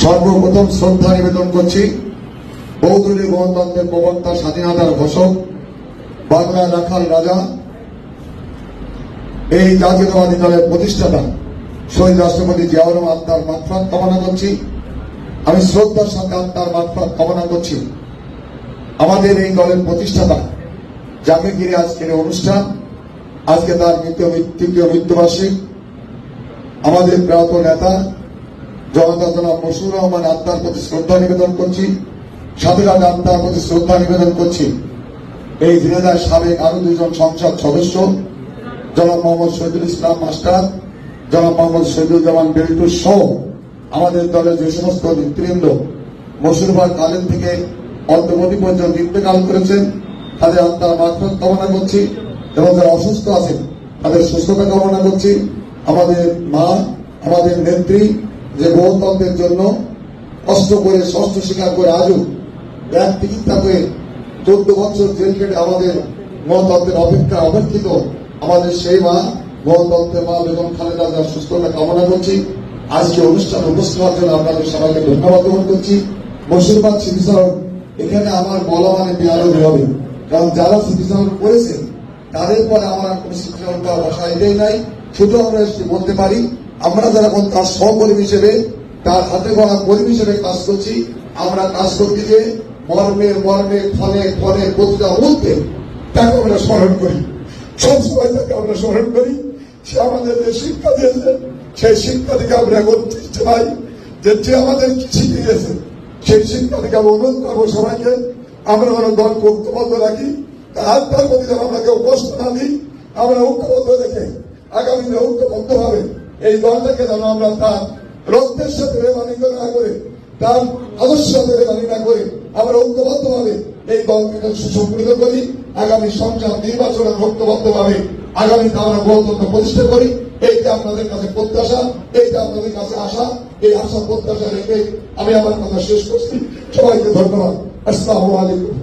সর্বপ্রথম শ্রদ্ধা নিবেদন করছি বহুদলীয় গণতন্ত্রের প্রবক্তা, স্বাধীনতার ঘোষক, বাংলা রাখাল রাজা, এই জাতীয়তাবাদী দলের প্রতিষ্ঠাতা শহীদ রাষ্ট্রপতি জিয়াউর রহমান আত্মার মাগফিরাত কামনা করছি। আমি শ্রদ্ধার সাথে আত্মার মাগফিরাত কামনা করছি আমাদের এই দলের প্রতিষ্ঠাতা, যাকে ঘিরে আজকের অনুষ্ঠান, আজকে তার তৃতীয় মৃত্যুবার্ষিক, আমাদের প্রয়াত নেতা জনতা জনাব মশিউর রহমান আত্মার প্রতি শ্রদ্ধা নিবেদন করছি, সাথে সাথে আত্মার প্রতি শ্রদ্ধা নিবেদন করছি এই ঝিনাইদহের সাবেক আরো দুজন সংসদ সদস্য, জনাব মোহাম্মদ শহীদুল ইসলাম মাস্টার, জনাব মোহাম্মদ শহীদুজ্জামান বেল্টু সহ আমাদের দলের যে সমস্ত নেতৃবৃন্দ মশিউরবার কালের থেকে অন্তর্বর্তী পর্যন্ত ইন্তেকাল করেছেন, তাদের আত্মার মাগফিরাত কামনা করছি এবং যারা অসুস্থ আছেন তাদের সুস্থতা কামনা করছি। আমাদের মা, আমাদের নেত্রী, যে গণতন্ত্রের জন্য কষ্ট করে ষষ্ঠ স্বীকার করে আজও ব্যাগ টিকিটটা হয়ে 14 বছর জেল কেটে আমাদের গণতন্ত্রের অপেক্ষিত আমাদের সেই মা, গণতন্ত্রের মা বেগম খালেদা জিয়ার সুস্থতা কামনা করছি। আজকে অনুষ্ঠানে উপস্থিত হওয়ার জন্য আপনাদের সবাইকে ধন্যবাদ জ্ঞাপন করছি। মশিউরবাদ স্মৃতিচারণ এখানে আমার বলা মানে বেয়াদবি হবে, কারণ যারা স্মৃতিচারণ করেছেন তাদের পরে আমার কোনো স্মৃতিচারণ করা বসাইতেই নাই। শুধু আমরা বলতে পারি আমরা যারা তার সহকর্মী হিসেবে, তার হাতে গড়া কর্মী হিসেবে কাজ করছি, আমরা কাজ করতে যে মর্মে মর্মে ফলে ফলে প্রতিটা মুহূর্তে তাকে আমরা স্মরণ করি, সবসময় তাকে আমরা স্মরণ করি। সে আমাদের যে শিক্ষা দিয়েছেন সেই শিক্ষা থেকে আমরা করতে পাই যে আমাদের কি শিখে গেছেন সেই শিক্ষা থেকে আমরা অনুরোধ করবো সবাইকে আমরা কোনো দলকে ঐক্যবদ্ধ রাখি, তার আত্মার প্রতি যেন আমরা কেউ কষ্ট না দিই, আমরা ঐক্যবদ্ধ রেখে আগামী দিনে ঐক্যবদ্ধ ভাবে এই দলটাকে যেন আমরা তার রক্তের সাথে বেমানি না করে, তার আদর্শের সাথে বেমানি না করে আমরা ঐক্যবদ্ধ ভাবে এই দলকে সুসংগঠিত করি। আগামী সংসদ নির্বাচনে ঐক্যবদ্ধ ভাবে আগামীতে আমরা গণতন্ত্র প্রতিষ্ঠা করি। এইটা আপনাদের কাছে প্রত্যাশা, এইটা আপনাদের কাছে আশা, এই আশা প্রত্যাশা রেখে আমি আমার কথা শেষ করছি। সবাইকে ধন্যবাদ। আসসালামু আলাইকুম।